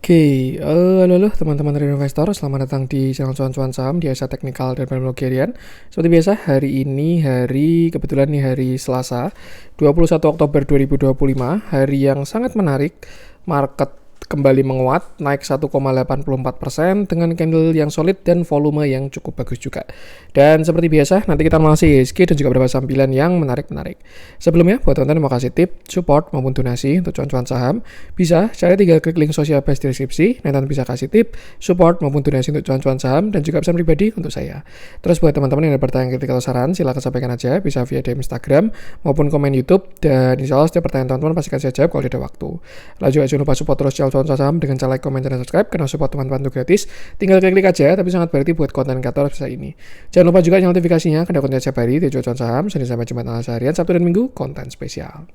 Halo teman-teman trader investor, selamat datang di channel cuan-cuan saham di Asa Teknikal dan Teknologi Harian. Seperti biasa, hari ini kebetulan nih hari Selasa, 21 Oktober 2025, hari yang sangat menarik. Market kembali menguat, naik 1,84% dengan candle yang solid dan volume yang cukup bagus juga. Dan seperti biasa, nanti kita masih IHSG dan juga beberapa sambilan yang menarik-menarik. Sebelumnya, buat teman-teman yang mau kasih tip, support maupun donasi untuk cuan-cuan saham, bisa cari tinggal klik link sosial base di deskripsi. Nanti bisa kasih tip, support maupun donasi untuk cuan-cuan saham dan juga pesan pribadi untuk saya. Terus buat teman-teman yang ada pertanyaan, kritik atau saran, silakan sampaikan aja, bisa via DM Instagram maupun komen YouTube. Dan insya Allah setiap pertanyaan teman-teman pasti akan saya jawab kalau ada waktu. Lalu juga jangan lupa support terus channel cuan-cuan saham dengan cara like, comment, dan subscribe, karena support teman-teman itu gratis. Tinggal klik aja, tapi sangat berarti buat konten kreator seperti ini. Jangan lupa juga nyalakan notifikasinya, karena konten setiap hari di cuan-cuan saham, Senin sampai Jumat analisa harian, Sabtu dan Minggu konten spesial.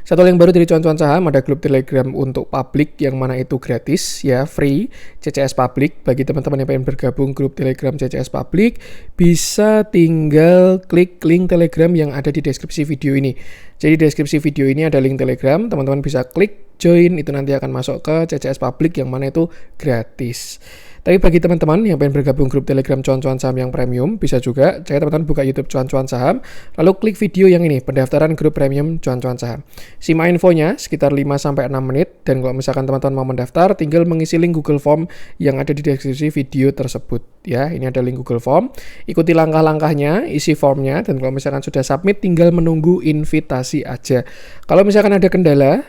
Satu hal yang baru dari cuan-cuan saham, ada grup Telegram untuk publik yang mana itu gratis ya, free, CCS publik. Bagi teman-teman yang pengen bergabung grup Telegram CCS publik, bisa tinggal klik link Telegram yang ada di deskripsi video ini. Jadi deskripsi video ini ada link Telegram, teman-teman bisa klik join, itu nanti akan masuk ke CCS publik yang mana itu gratis. Tapi bagi teman-teman yang pengen bergabung grup Telegram cuan-cuan saham yang premium, bisa juga teman-teman buka YouTube cuan-cuan saham, lalu klik video yang ini, pendaftaran grup premium cuan-cuan saham. Simak infonya sekitar 5-6 menit, dan kalau misalkan teman-teman mau mendaftar, tinggal mengisi link Google Form yang ada di deskripsi video tersebut. Ya, ini ada link Google Form, ikuti langkah-langkahnya, isi formnya, dan kalau misalkan sudah submit, tinggal menunggu invitasi aja. Kalau misalkan ada kendala,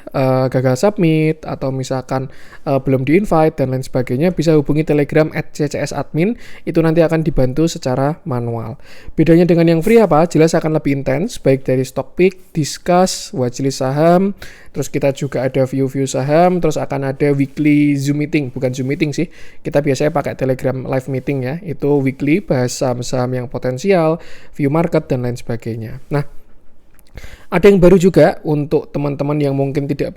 gagal submit, atau misalkan belum di-invite, dan lain sebagainya, bisa hubungi Telegram @ccs-admin, itu nanti akan dibantu secara manual. Bedanya dengan yang free apa? Jelas akan lebih intens, baik dari stock pick, discuss, watchlist saham, terus kita juga ada view-view saham, terus akan ada weekly Zoom meeting, bukan Zoom meeting sih, kita biasanya pakai Telegram live meeting ya, itu weekly, bahas saham-saham yang potensial, view market, dan lain sebagainya. Nah, ada yang baru juga untuk teman-teman yang mungkin tidak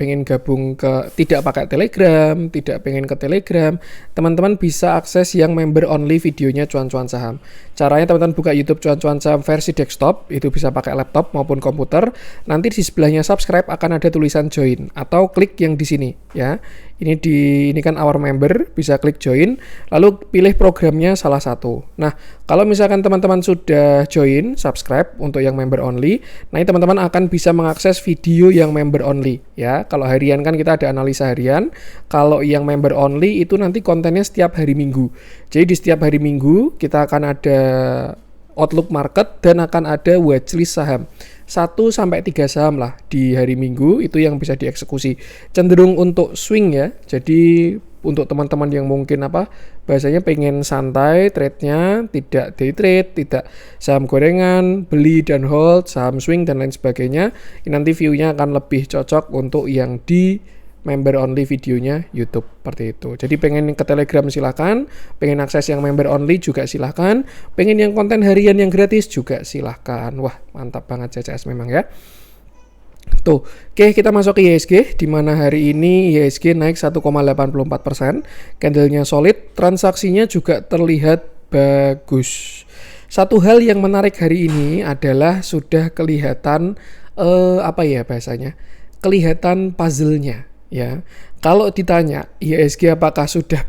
pakai Telegram, tidak pengen ke Telegram, teman-teman bisa akses yang member only videonya cuan-cuan saham. Caranya teman-teman buka YouTube cuan-cuan saham versi desktop, itu bisa pakai laptop maupun komputer. Nanti di sebelahnya subscribe akan ada tulisan join, atau klik yang di sini ya. Ini kan our member, bisa klik join, lalu pilih programnya salah satu. Nah, kalau misalkan teman-teman sudah join, subscribe untuk yang member only, nah teman-teman akan bisa mengakses video yang member only ya. Kalau harian kan kita ada analisa harian, kalau yang member only itu nanti kontennya setiap hari Minggu. Jadi di setiap hari Minggu kita akan ada outlook market dan akan ada watchlist saham. 1-3 saham lah di hari Minggu itu yang bisa dieksekusi. Cenderung untuk swing ya. Jadi untuk teman-teman yang mungkin bahasanya pengen santai trade-nya, tidak day trade, tidak saham gorengan, beli dan hold, saham swing dan lain sebagainya, nanti view-nya akan lebih cocok untuk yang di member only videonya YouTube, seperti itu. Jadi pengen ke Telegram silahkan, pengen akses yang member only juga silahkan, pengen yang konten harian yang gratis juga silahkan. Wah, mantap banget CCS memang ya. Tuh, oke, kita masuk ke IHSG, di mana hari ini IHSG naik 1,84%, candlenya solid, transaksinya juga terlihat bagus. Satu hal yang menarik hari ini adalah sudah kelihatan kelihatan puzzle-nya ya. Kalau ditanya IHSG apakah sudah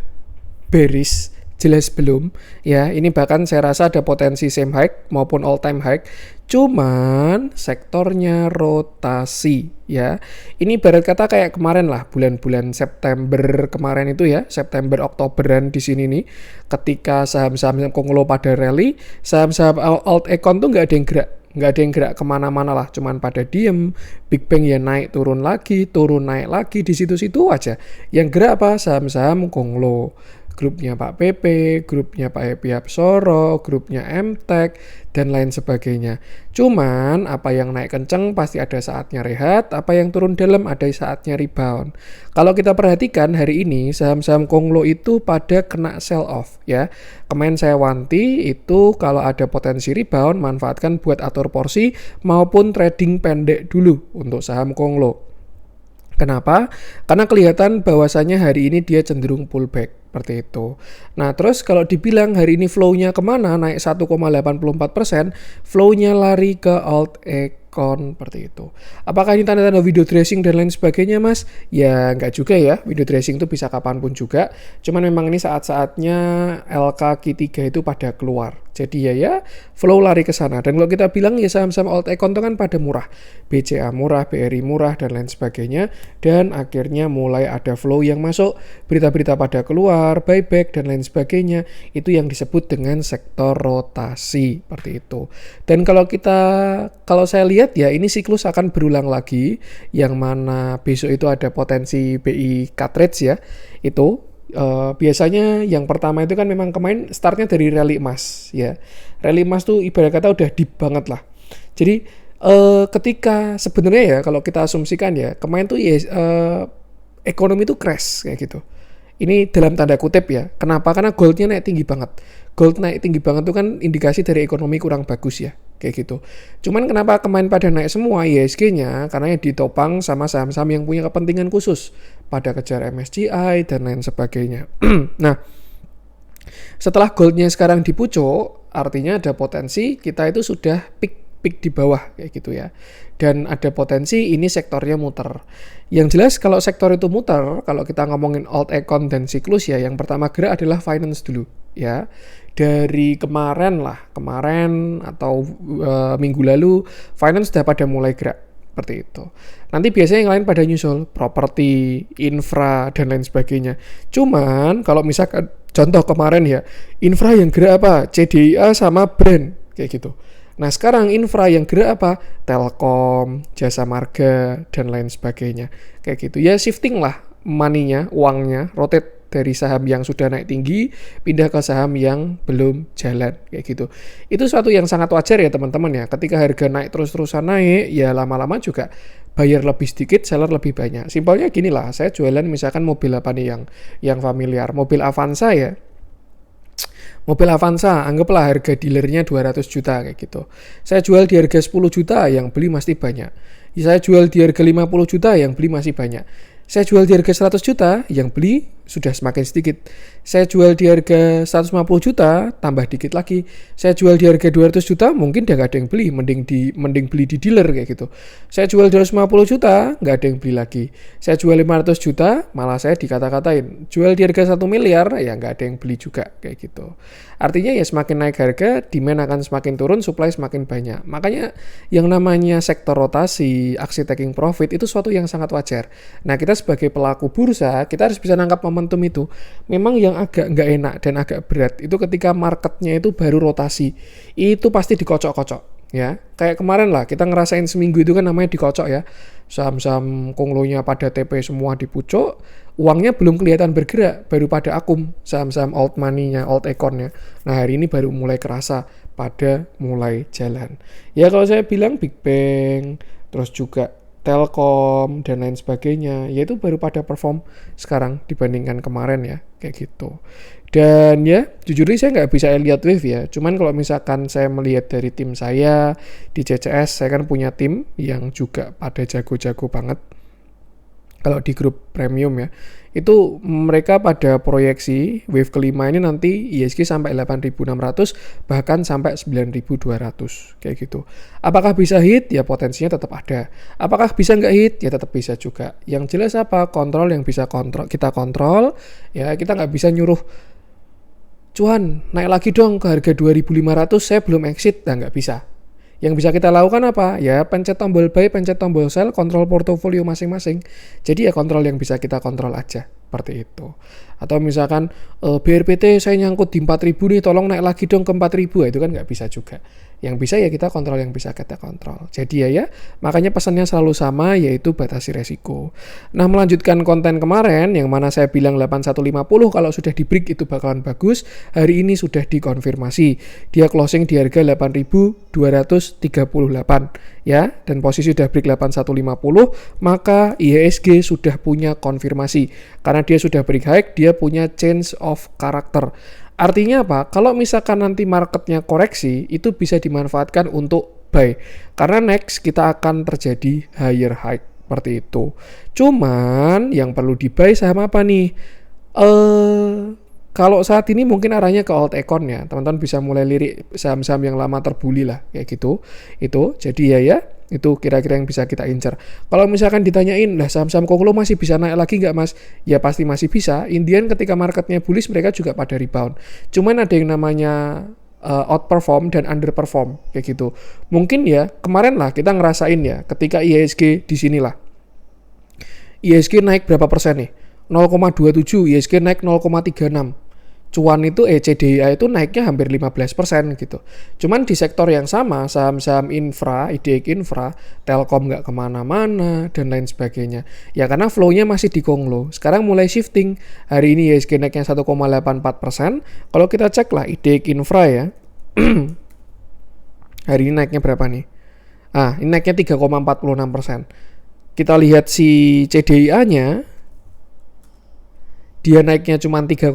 bearish, jelas belum ya. Ini bahkan saya rasa ada potensi same high maupun all time high, cuman sektornya rotasi ya. Ini ibarat kata kayak kemarin lah, bulan-bulan September kemarin itu ya, September Oktoberan di sini nih, ketika saham-saham konglo pada rally, saham-saham alt econ tuh nggak ada yang gerak kemana-mana lah, cuman pada diem. Big Bang ya naik turun lagi, turun naik lagi, di situ-situ aja. Yang gerak apa? Saham-saham konglo, grupnya Pak PP, grupnya Pak Happy Hapsoro, grupnya MTech, dan lain sebagainya. Cuman apa yang naik kenceng pasti ada saatnya rehat, apa yang turun dalam ada saatnya rebound. Kalau kita perhatikan hari ini saham-saham konglo itu pada kena sell off ya. Kemarin saya wanti itu kalau ada potensi rebound, manfaatkan buat atur porsi maupun trading pendek dulu untuk saham konglo. Kenapa? Karena kelihatan bahwasannya hari ini dia cenderung pullback, seperti itu. Nah, terus kalau dibilang hari ini flow-nya kemana? Naik 1,84%, flow-nya lari ke alt econ. econ seperti itu. Apakah ini tanda-tanda window dressing dan lain sebagainya, Mas? Ya nggak juga ya, window dressing itu bisa kapanpun juga. Cuman memang ini saat-saatnya LK Q3 itu pada keluar. Jadi ya flow lari ke sana. Dan kalau kita bilang ya saham-saham old econ itu kan pada murah. BCA murah, BRI murah dan lain sebagainya. Dan akhirnya mulai ada flow yang masuk, berita-berita pada keluar, buyback dan lain sebagainya. Itu yang disebut dengan sektor rotasi seperti itu. Dan kalau saya lihat ya ini siklus akan berulang lagi, yang mana besok itu ada potensi BI cartridge ya. Itu biasanya yang pertama itu kan memang kemarin startnya dari rally emas ya. Rally emas tuh ibarat kata udah deep banget lah. Jadi ketika sebenarnya ya kalau kita asumsikan ya kemarin tuh ya ekonomi tuh crash kayak gitu. Ini dalam tanda kutip ya. Kenapa? Karena goldnya naik tinggi banget. Gold naik tinggi banget itu kan indikasi dari ekonomi kurang bagus ya. Kayak gitu. Cuman kenapa kemarin pada naik semua IHSG-nya? Karena yang ditopang sama saham-saham yang punya kepentingan khusus. Pada kejar MSCI dan lain sebagainya. Nah, setelah goldnya sekarang dipucuk, artinya ada potensi kita itu sudah peak di bawah kayak gitu ya. Dan ada potensi ini sektornya muter. Yang jelas kalau sektor itu muter, kalau kita ngomongin old econ dan siklus ya, yang pertama gerak adalah finance dulu ya. Dari kemarin atau minggu lalu finance sudah pada mulai gerak seperti itu. Nanti biasanya yang lain pada nyusul, properti, infra dan lain sebagainya. Cuman kalau misalkan contoh kemarin ya, infra yang gerak apa? CDIA sama brand kayak gitu. Nah sekarang infra yang gerak apa? Telkom, Jasa Marga, dan lain sebagainya. Kayak gitu. Ya shifting lah money-nya, uangnya, rotate dari saham yang sudah naik tinggi, pindah ke saham yang belum jalan. Kayak gitu. Itu suatu yang sangat wajar ya teman-teman ya. Ketika harga naik terus-terusan naik, ya lama-lama juga bayar lebih sedikit, seller lebih banyak. Simpelnya gini lah, saya jualan misalkan mobil apa nih yang familiar. Mobil Avanza ya. Mobil Avanza, anggaplah harga dealernya 200 juta kayak gitu. Saya jual di harga 10 juta, yang beli masih banyak. Saya jual di harga 50 juta, yang beli masih banyak. Saya jual di harga 100 juta, yang beli sudah semakin sedikit. Saya jual di harga 150 juta, tambah dikit lagi. Saya jual di harga 200 juta, mungkin dia nggak ada yang beli, mending beli di dealer kayak gitu. Saya jual 250 juta, nggak ada yang beli lagi. Saya jual 500 juta, malah saya dikata-katain. Jual di harga 1 miliar, ya nggak ada yang beli juga kayak gitu. Artinya ya semakin naik harga, demand akan semakin turun, supply semakin banyak. Makanya yang namanya sektor rotasi, aksi taking profit itu suatu yang sangat wajar. Nah kita sebagai pelaku bursa, kita harus bisa nangkap momentum itu. Memang yang agak nggak enak dan agak berat itu ketika marketnya itu baru rotasi, itu pasti dikocok-kocok ya. Kayak kemarin lah kita ngerasain seminggu itu kan namanya dikocok ya. Saham-saham konglonya pada TP semua dipucuk, uangnya belum kelihatan bergerak, baru pada akum saham-saham old money-nya, old econ-nya. Nah hari ini baru mulai kerasa pada mulai jalan. Ya kalau saya bilang Big Bang, terus juga Telkom dan lain sebagainya, yaitu baru pada perform sekarang dibandingkan kemarin ya, kayak gitu. Dan ya jujur saya nggak bisa lihat wave ya, cuman kalau misalkan saya melihat dari tim saya di CCS, saya kan punya tim yang juga pada jago-jago banget. Kalau di grup premium ya, itu mereka pada proyeksi wave kelima ini nanti IHSG sampai 8.600 bahkan sampai 9.200 kayak gitu. Apakah bisa hit? Ya potensinya tetap ada. Apakah bisa nggak hit? Ya tetap bisa juga. Yang jelas apa? Kontrol yang bisa kita kontrol. Ya kita nggak bisa nyuruh cuan naik lagi dong ke harga 2.500, saya belum exit. Nah nggak bisa. Yang bisa kita lakukan apa? Ya pencet tombol buy, pencet tombol sell, kontrol portofolio masing-masing. Jadi ya kontrol yang bisa kita kontrol aja. Seperti itu. Atau misalkan BRPT saya nyangkut di 4.000 nih, tolong naik lagi dong ke 4.000. Itu kan nggak bisa juga. Yang bisa ya kita kontrol yang bisa kita kontrol. Jadi ya makanya pesannya selalu sama, yaitu batasi resiko. Nah melanjutkan konten kemarin yang mana saya bilang 8150 kalau sudah di break itu bakalan bagus. Hari ini sudah dikonfirmasi. Dia closing di harga 8.238 ya, dan posisi sudah break 8150, maka IHSG sudah punya konfirmasi. Karena dia sudah break high, dia punya change of character. Artinya apa? Kalau misalkan nanti marketnya koreksi, itu bisa dimanfaatkan untuk buy. Karena next kita akan terjadi higher high. Seperti itu. Cuman yang perlu di buy saham apa nih? Kalau saat ini mungkin arahnya ke old econ ya. Teman-teman bisa mulai lirik saham-saham yang lama terbuli lah. Kayak gitu. Itu. Jadi ya Itu kira-kira yang bisa kita incer. Kalau misalkan ditanyain, lah saham-saham konglo masih bisa naik lagi nggak mas? Ya pasti masih bisa. Indian ketika marketnya bullish mereka juga pada rebound. Cuman ada yang namanya outperform dan underperform kayak gitu. Mungkin ya kemarin lah kita ngerasain ya ketika IHSG di sinilah. IHSG naik berapa persen nih? 0,27, IHSG naik 0,36. Cuan itu CDIA itu naiknya hampir 15% gitu. Cuman di sektor yang sama, saham-saham infra, IDX Infra, Telkom nggak kemana-mana, dan lain sebagainya. Ya karena flow-nya masih di konglo. Sekarang mulai shifting. Hari ini IHSG naiknya 1,84%. Kalau kita cek lah IDX Infra ya. Hari ini naiknya berapa nih? Ini naiknya 3,46%. Kita lihat si CDIA-nya, dia naiknya cuma 3,3,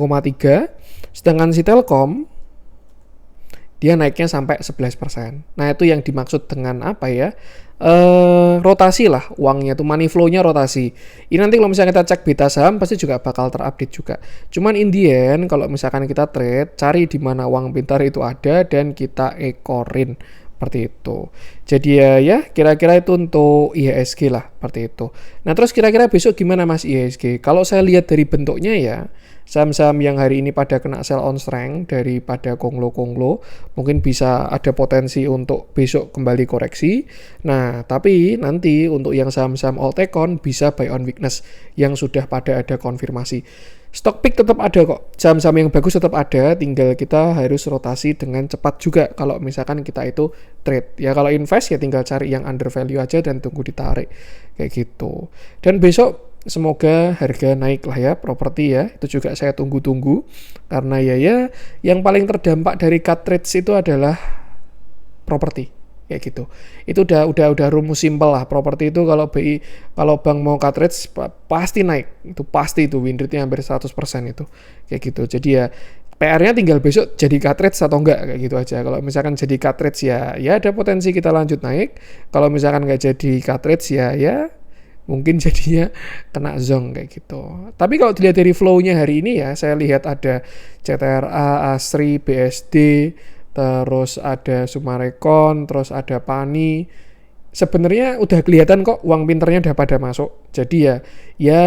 sedangkan si Telkom dia naiknya sampai 11%. Nah, itu yang dimaksud dengan apa ya? Rotasi lah uangnya tuh, money flow-nya rotasi. Ini nanti kalau misalnya kita cek beta saham pasti juga bakal terupdate juga. Cuman in the end kalau misalkan kita trade, cari di mana uang pintar itu ada dan kita ekorin. Seperti itu. Jadi ya kira-kira itu untuk IHSG lah, seperti itu. Nah terus kira-kira besok gimana mas IHSG? Kalau saya lihat dari bentuknya ya, saham-saham yang hari ini pada kena sell on strength daripada konglo-konglo, mungkin bisa ada potensi untuk besok kembali koreksi. Nah tapi nanti untuk yang saham-saham all econ bisa buy on weakness yang sudah pada ada konfirmasi. Stock pick tetap ada kok, saham-saham yang bagus tetap ada, tinggal kita harus rotasi dengan cepat juga kalau misalkan kita itu trade. Ya kalau invest ya tinggal cari yang under value aja dan tunggu ditarik, kayak gitu. Dan besok semoga harga naik lah ya, properti ya, itu juga saya tunggu-tunggu. Karena ya yang paling terdampak dari cut trades itu adalah properti. Kayak gitu. Itu udah rumus simpel lah. Properti itu kalau bank mau cut rates pasti naik. Itu pasti itu win rate-nya hampir 100% itu. Kayak gitu. Jadi ya PR-nya tinggal besok jadi cut rates atau enggak kayak gitu aja. Kalau misalkan jadi cut rates ya ada potensi kita lanjut naik. Kalau misalkan enggak jadi cut rates ya mungkin jadinya kena zong kayak gitu. Tapi kalau dilihat dari flow-nya hari ini ya, saya lihat ada CTRA, ASRI, BSD, terus ada Sumarekon, terus ada Pani. Sebenarnya udah kelihatan kok uang pinternya udah pada masuk. Jadi ya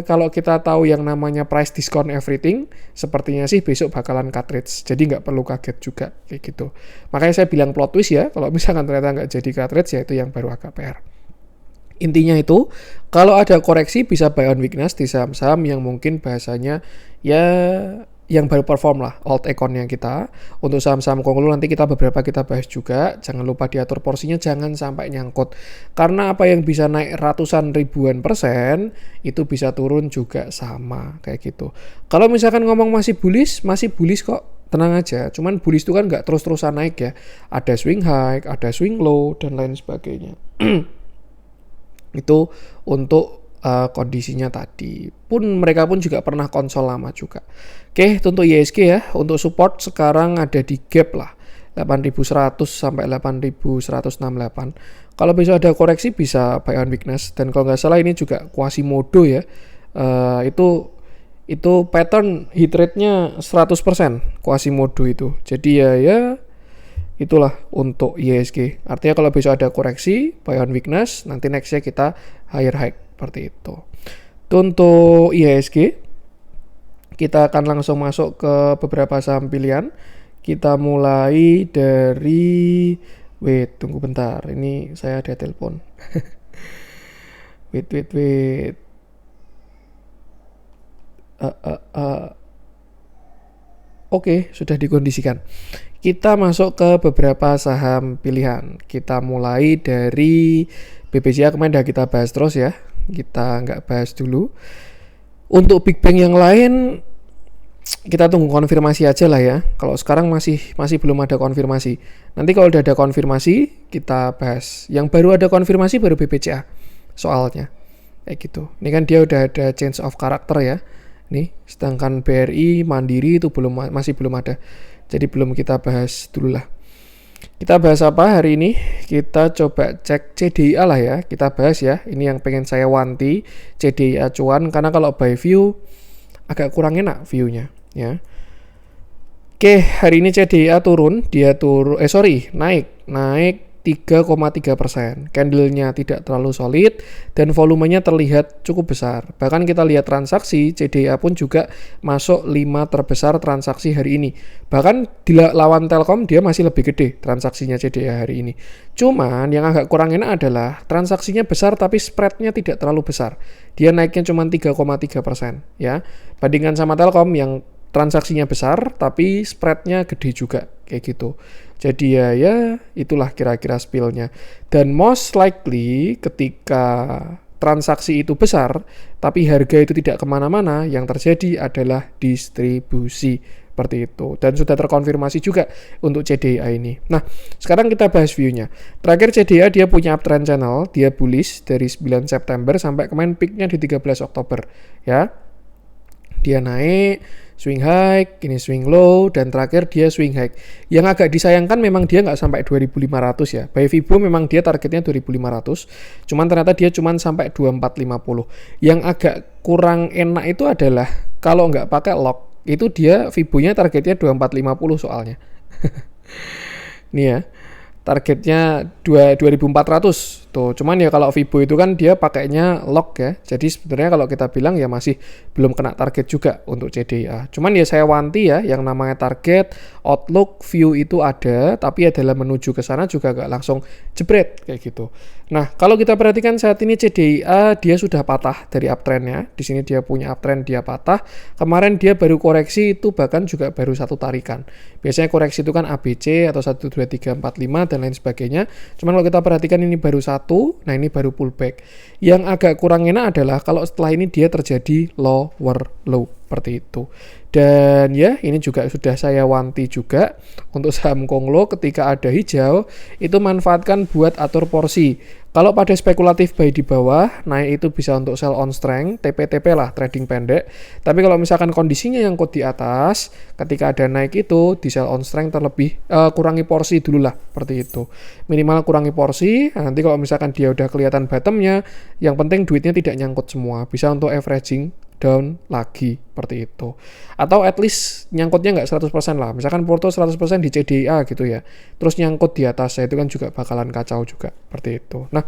kalau kita tahu yang namanya price discount everything, sepertinya sih besok bakalan cut rates. Jadi nggak perlu kaget juga kayak gitu. Makanya saya bilang plot twist ya, kalau misalkan ternyata nggak jadi cut rates ya itu yang baru agak PR. Intinya itu, kalau ada koreksi bisa buy on weakness di saham-saham yang mungkin bahasanya ya yang baru perform lah, alt econ-nya kita. Untuk saham-saham konglo nanti beberapa kita bahas juga. Jangan lupa diatur porsinya, jangan sampai nyangkut. Karena apa yang bisa naik ratusan ribuan persen, itu bisa turun juga sama, kayak gitu. Kalau misalkan ngomong masih bullish kok. Tenang aja, cuman bullish itu kan nggak terus-terusan naik ya. Ada swing high, ada swing low, dan lain sebagainya. Itu untuk kondisinya tadi. Mereka pun juga pernah konsol lama juga. Oke, untuk IHSG ya, untuk support sekarang ada di gap lah 8.100 sampai 8.168. Kalau besok ada koreksi bisa buy on weakness, dan kalau nggak salah ini juga Quasimodo ya. Itu pattern hit rate-nya 100% Quasimodo itu. Jadi ya itulah untuk IHSG. Artinya kalau besok ada koreksi, buy on weakness, nanti nextnya kita higher high seperti itu. Untuk IHSG, kita akan langsung masuk ke beberapa saham pilihan. Kita mulai dari tunggu bentar, ini saya ada telepon. wait. Oke, sudah dikondisikan. Kita masuk ke beberapa saham pilihan. Kita mulai dari BBCA, kemarin udah kita bahas terus ya. Kita nggak bahas dulu. Untuk Big Bang yang lain, kita tunggu konfirmasi aja lah ya. Kalau sekarang masih belum ada konfirmasi. Nanti kalau udah ada konfirmasi, kita bahas. Yang baru ada konfirmasi baru BBCA soalnya. Kayak gitu. Ini kan dia udah ada change of character ya. Nih, sedangkan BRI, Mandiri itu masih belum ada. Jadi belum kita bahas dulu lah. Kita bahas apa hari ini? Kita coba cek CDIA lah ya. Kita bahas ya. Ini yang pengen saya wanti, CDIA cuan. Karena kalau by view agak kurang enak view-nya ya. Oke, hari ini CDIA turun. Naik 3,3%. Candlenya tidak terlalu solid dan volumenya terlihat cukup besar. Bahkan kita lihat transaksi CDIA pun juga masuk 5 terbesar transaksi hari ini. Bahkan di lawan Telkom dia masih lebih gede transaksinya CDIA hari ini. Cuman yang agak kurang enak adalah transaksinya besar tapi spreadnya tidak terlalu besar. Dia naiknya cuma 3,3% ya. Bandingkan sama Telkom yang transaksinya besar tapi spreadnya gede juga kayak gitu. Jadi ya itulah kira-kira spillnya. Dan most likely ketika transaksi itu besar tapi harga itu tidak kemana-mana, yang terjadi adalah distribusi seperti itu. Dan sudah terkonfirmasi juga untuk CDIA ini. Nah, sekarang kita bahas view-nya. Terakhir CDIA dia punya uptrend channel, dia bullish dari 9 September sampai kemarin peak-nya di 13 Oktober ya. Dia naik, swing high, ini swing low, dan terakhir dia swing high. Yang agak disayangkan memang dia nggak sampai 2500 ya. By Fibo memang dia targetnya 2500, cuman ternyata dia cuman sampai 2450. Yang agak kurang enak itu adalah kalau nggak pakai lock, itu dia Fibonya targetnya 2450 soalnya. Nih ya, targetnya 2400 tuh. Cuman ya kalau Fibo itu kan dia pakainya lock ya. Jadi sebenarnya kalau kita bilang ya masih belum kena target juga untuk CDIA. Cuman ya saya wanti ya, yang namanya target, outlook, view itu ada, tapi adalah menuju ke sana juga gak langsung jebret kayak gitu. Nah, kalau kita perhatikan saat ini CDIA dia sudah patah dari uptrendnya. Di sini dia punya uptrend, dia patah. Kemarin dia baru koreksi itu bahkan juga baru satu tarikan. Biasanya koreksi itu kan ABC atau 1 2 3 4 5 dan lain sebagainya. Cuman kalau kita perhatikan ini baru satu, nah ini baru pullback. Yang agak kurang enak adalah kalau setelah ini dia terjadi lower low seperti itu. Dan ya ini juga sudah saya wanti juga untuk saham Konglo ketika ada hijau itu manfaatkan buat atur porsi. Kalau pada spekulatif buy di bawah, naik itu bisa untuk sell on strength, TP-TP lah, trading pendek. Tapi kalau misalkan kondisinya yang di atas, ketika ada naik itu di sell on strength terlebih kurangi porsi dulu lah, seperti itu. Minimal kurangi porsi, nanti kalau misalkan dia udah kelihatan bottomnya, yang penting duitnya tidak nyangkut semua, bisa untuk averaging down lagi seperti itu. Atau at least nyangkutnya nggak 100% lah. Misalkan porto 100% di CDIA gitu ya. Terus nyangkut di atasnya itu kan juga bakalan kacau juga seperti itu. Nah,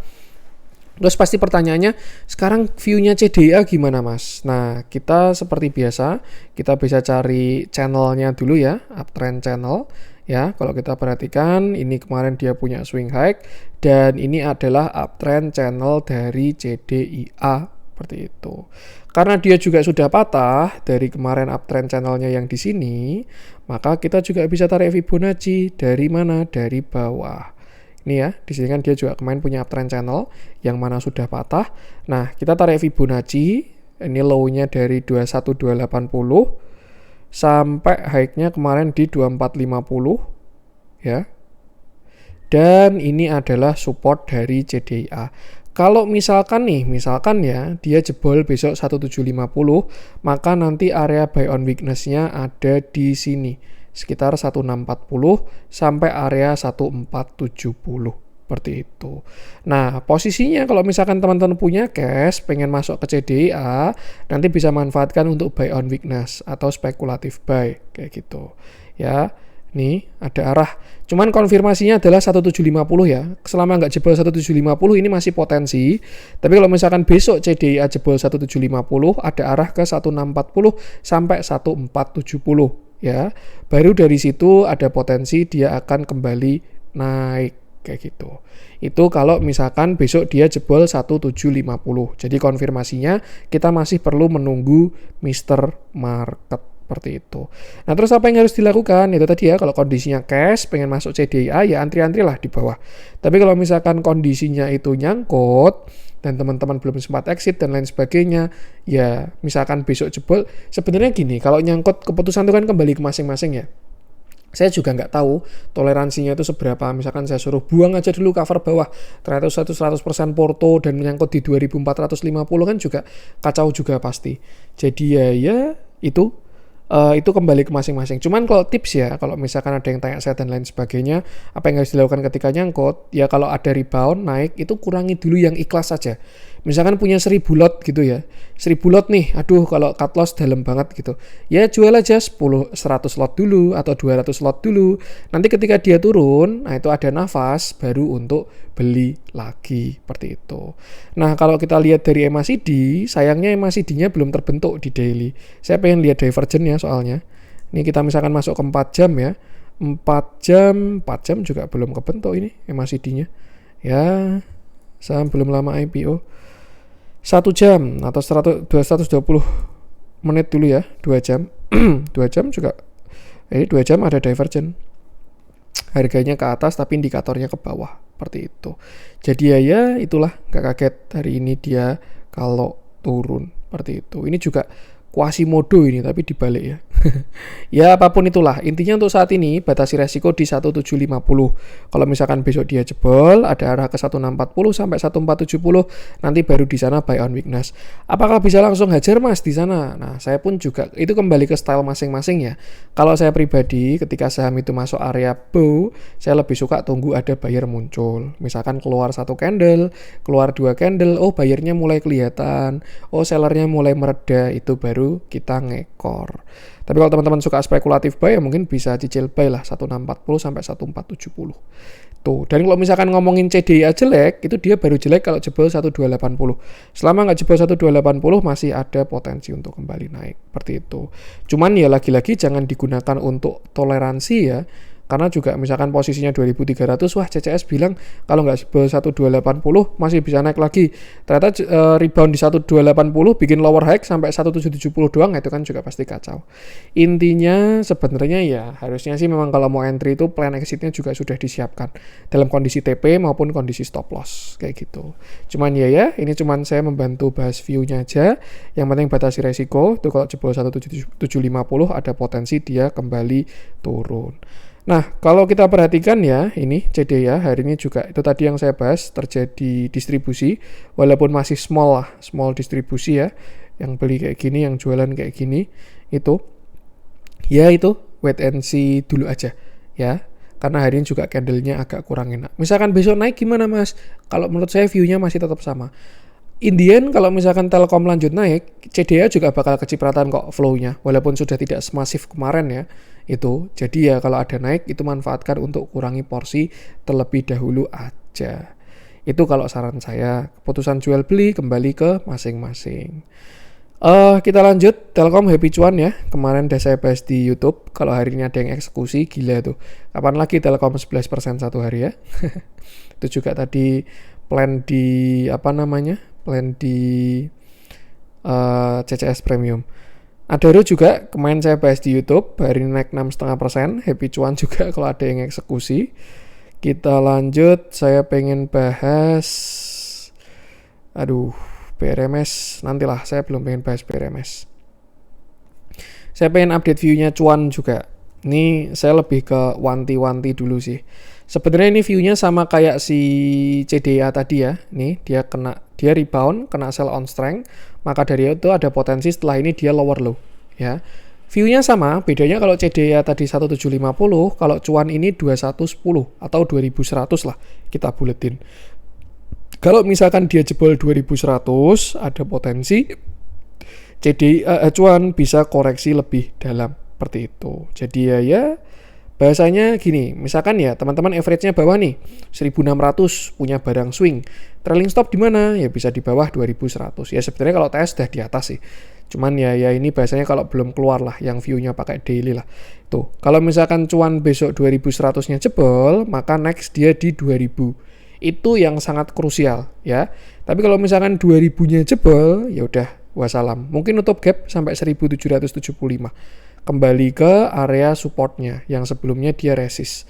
terus pasti pertanyaannya sekarang view-nya CDIA gimana Mas? Nah, kita seperti biasa kita bisa cari channelnya dulu ya, uptrend channel. Ya, kalau kita perhatikan ini kemarin dia punya swing high dan ini adalah uptrend channel dari CDIA seperti itu. Karena dia juga sudah patah dari kemarin uptrend channelnya yang di sini, maka kita juga bisa tarik Fibonacci dari mana? Dari bawah. Ini ya, di sini kan dia juga kemarin punya uptrend channel yang mana sudah patah. Nah, kita tarik Fibonacci, ini low-nya dari 21280 sampai high-nya kemarin di 2450 ya. Dan ini adalah support dari CDIA. Kalau misalkan ya dia jebol besok 1750, maka nanti area buy on weakness-nya ada di sini sekitar 1640 sampai area 1470 seperti itu. Nah, posisinya kalau misalkan teman-teman punya cash pengen masuk ke CDIA, nanti bisa manfaatkan untuk buy on weakness atau spekulatif buy kayak gitu. Ya. Nih, ada arah. Cuman konfirmasinya adalah 1750 ya. Selama nggak jebol 1750 ini masih potensi. Tapi kalau misalkan besok CDIA jebol 1750, ada arah ke 1640 sampai 1470 ya. Baru dari situ ada potensi dia akan kembali naik kayak gitu. Itu kalau misalkan besok dia jebol 1750. Jadi konfirmasinya kita masih perlu menunggu Mr. Market. Seperti itu. Nah, terus apa yang harus dilakukan? Itu tadi ya, kalau kondisinya cash, pengen masuk CDIA, ya antri-antri lah di bawah. Tapi kalau misalkan kondisinya itu nyangkut, dan teman-teman belum sempat exit dan lain sebagainya, ya misalkan besok jebol, sebenarnya gini, kalau nyangkut keputusan itu kan kembali ke masing-masing ya. Saya juga nggak tahu toleransinya itu seberapa. Misalkan saya suruh buang aja dulu cover bawah, ternyata 100% porto dan menyangkut di 2450 kan juga kacau juga pasti. Jadi ya itu kembali ke masing-masing. Cuman kalau tips ya, kalau misalkan ada yang tanya saya dan lain sebagainya, apa yang harus dilakukan ketika nyangkut, ya kalau ada rebound naik, itu kurangi dulu yang ikhlas saja. Misalkan punya 1000 lot gitu ya, 1000 lot nih, aduh kalau cut loss dalam banget gitu. Ya jual aja 100 lot dulu atau 200 lot dulu. Nanti ketika dia turun, nah itu ada nafas baru untuk beli lagi, seperti itu. Nah kalau kita lihat dari MACD, sayangnya MACD-nya belum terbentuk di daily. Saya pengen lihat divergennya soalnya. Ini kita misalkan masuk ke 4 jam ya. 4 jam juga belum kebentuk ini MACD-nya. Ya, saham belum lama IPO. 1 jam atau 120 menit dulu ya, 2 jam. 2 jam juga, 2 jam ada divergen. Harganya ke atas tapi indikatornya ke bawah, seperti itu. Jadi ya itulah, nggak kaget hari ini dia kalau turun, seperti itu. Ini juga Quasimodo ini tapi dibalik ya. Ya apapun itulah, intinya untuk saat ini batasi resiko di 1750. Kalau misalkan besok dia jebol, ada arah ke 1640 sampai 1470, nanti baru di sana buy on weakness. Apakah bisa langsung hajar Mas di sana? Nah, saya pun juga itu kembali ke style masing-masing ya. Kalau saya pribadi ketika saham itu masuk area bow, saya lebih suka tunggu ada buyer muncul. Misalkan keluar 1 candle, keluar 2 candle, oh buyernya mulai kelihatan, oh sellernya mulai mereda, itu baru kita ngekor. Tapi kalau teman-teman suka spekulatif buy ya mungkin bisa cicil buy lah 1640 sampai 1470. Tuh, dan kalau misalkan ngomongin CDIA jelek, itu dia baru jelek kalau jebol 1280. Selama nggak jebol 1280 masih ada potensi untuk kembali naik, seperti itu. Cuman ya lagi-lagi jangan digunakan untuk toleransi ya. Karena juga misalkan posisinya 2300, wah CCS bilang kalau nggak jebol 1280 masih bisa naik lagi. Ternyata rebound di 1280 bikin lower high sampai 1770 doang, itu kan juga pasti kacau. Intinya sebenarnya ya harusnya sih memang kalau mau entry itu plan exitnya juga sudah disiapkan dalam kondisi TP maupun kondisi stop loss kayak gitu. Cuman ya ini cuman saya membantu bahas view-nya aja. Yang penting batasi resiko tuh, kalau jebol 1750 ada potensi dia kembali turun. Nah, kalau kita perhatikan ya, ini CDIA hari ini juga itu tadi yang saya bahas, terjadi distribusi, walaupun masih small lah, small distribusi ya, yang beli kayak gini, yang jualan kayak gini, itu wait and see dulu aja ya, karena hari ini juga candle-nya agak kurang enak. Misalkan besok naik gimana Mas? Kalau menurut saya view-nya masih tetap sama. In the end, kalau misalkan Telkom lanjut naik, CDIA juga bakal kecipratan kok flow-nya, walaupun sudah tidak semasif kemarin ya, itu. Jadi ya kalau ada naik, itu manfaatkan untuk kurangi porsi terlebih dahulu aja. Itu kalau saran saya, keputusan jual beli kembali ke masing-masing. Kita lanjut, Telkom happy cuan ya, kemarin udah saya bahas di YouTube, kalau hari ini ada yang eksekusi, gila tuh. Kapan lagi Telkom 11% satu hari ya? Itu juga tadi plan di CCS Premium. Adaro juga kemarin saya bahas di YouTube, hari ini naik 6,5%, happy cuan juga kalau ada yang eksekusi. Kita lanjut, saya pengen bahas BRMS, nantilah, saya belum pengen bahas BRMS. Saya pengen update view-nya cuan juga. Ini saya lebih ke wanti-wanti dulu sih. Sebenarnya ini view-nya sama kayak si CDA tadi ya. Nih dia rebound, kena sell on strength, maka dari itu ada potensi setelah ini dia lower low ya. View-nya sama, bedanya kalau CDA tadi 1750, kalau cuan ini 2110 atau 2100 lah kita buletin. Kalau misalkan dia jebol 2100, ada potensi cuan bisa koreksi lebih dalam, seperti itu. Jadi ya bahasanya gini, misalkan ya teman-teman average-nya bawah nih, 1600 punya barang swing. Trailing stop di mana? Ya bisa di bawah 2100. Ya sebenarnya kalau TS sudah di atas sih. Cuman ya ini bahasanya kalau belum keluar lah, yang view-nya pakai daily lah. Tuh, kalau misalkan cuan besok 2100-nya jebol, maka next dia di 2000. Itu yang sangat krusial ya. Tapi kalau misalkan 2000-nya jebol, ya udah wassalam. Mungkin nutup gap sampai 1775. Kembali ke area supportnya yang sebelumnya dia resist,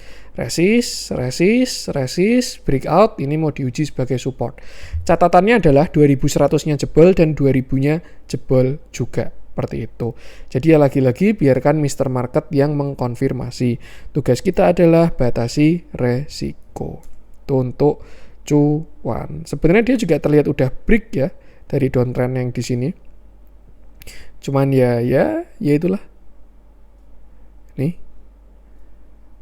breakout, ini mau diuji sebagai support. Catatannya adalah 2100-nya jebol dan 2000-nya jebol juga, seperti itu. Jadi ya lagi-lagi biarkan Mr. Market yang mengkonfirmasi. Tugas kita adalah batasi resiko. Itu untuk cuan. Sebenarnya dia juga terlihat udah break ya dari downtrend yang di sini. Cuman ya itulah. Nih,